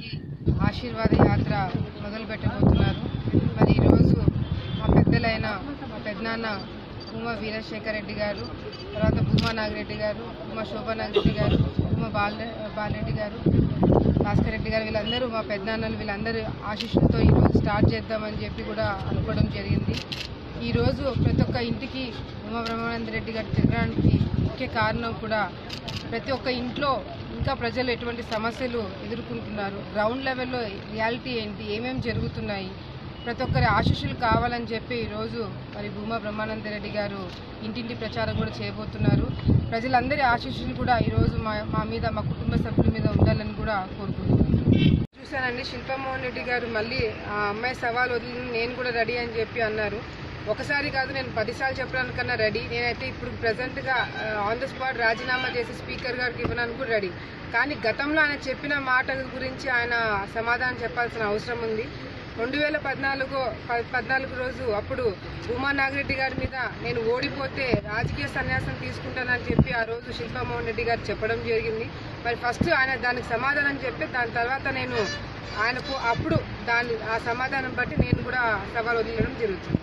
ఇంటింటికి ఆశీర్వాద యాత్ర మొదలు పెట్టబోతున్నారు. మరి ఈరోజు మా పెద్దలైన మా పెద్దనాన్న భూమా వీరశేఖర్ రెడ్డి గారు, తర్వాత భూమా నాగిరెడ్డి గారు, భూమా శోభా నాగిరెడ్డి గారు, భూమా బాలరెడ్డి గారు, భాస్కర్ రెడ్డి గారు, వీళ్ళందరూ మా పెద్దనాన్నలు వీళ్ళందరూ ఆశీస్సులతో ఈరోజు స్టార్ట్ చేద్దామని చెప్పి కూడా అనుకోవడం జరిగింది. ఈరోజు ప్రతి ఒక్క ఇంటికి భూమా బ్రహ్మానంద రెడ్డి గారు తిరగడానికి ముఖ్య కారణం కూడా ప్రతి ఒక్క ఇంట్లో ఇంకా ప్రజలు ఎటువంటి సమస్యలు ఎదుర్కొంటున్నారు, గ్రౌండ్ లెవెల్లో రియాలిటీ ఏంటి, ఏమేమి జరుగుతున్నాయి, ప్రతి ఒక్కరి ఆశీస్సులు కావాలని చెప్పి ఈరోజు మరి భూమా బ్రహ్మానంద రెడ్డి గారు ఇంటింటి ప్రచారం కూడా చేయబోతున్నారు. ప్రజలందరి ఆశీస్సులు కూడా ఈరోజు మా మీద, మా కుటుంబ సభ్యుల మీద ఉండాలని కూడా కోరుకుంటున్నాను. చూశానండి, శిల్పమోహన్ రెడ్డి గారు మళ్ళీ ఆ అమ్మాయి సవాల్ వదిలి నేను కూడా రెడీ అని చెప్పి అన్నారు. ఒకసారి కాదు, నేను 10 సార్లు చెప్పడానికన్నా రెడీ. నేనైతే ఇప్పుడు ప్రజెంట్గా ఆన్ ద స్పాట్ రాజీనామా చేసి స్పీకర్ గారికి ఇవ్వడానికి కూడా రెడీ. కానీ గతంలో ఆయన చెప్పిన మాట గురించి ఆయన సమాధానం చెప్పాల్సిన అవసరం ఉంది. 2014 రోజు అప్పుడు భూమా నాగిరెడ్డి గారి మీద నేను ఓడిపోతే రాజకీయ సన్యాసం తీసుకుంటానని చెప్పి ఆ రోజు శిల్పమోహన్ రెడ్డి గారు చెప్పడం జరిగింది. మరి ఫస్ట్ ఆయన దానికి సమాధానం చెప్పి దాని తర్వాత నేను ఆయనకు అప్పుడు ఆ సమాధానం బట్టి నేను కూడా సవాల్ వదిలేయడం జరుగుతుంది.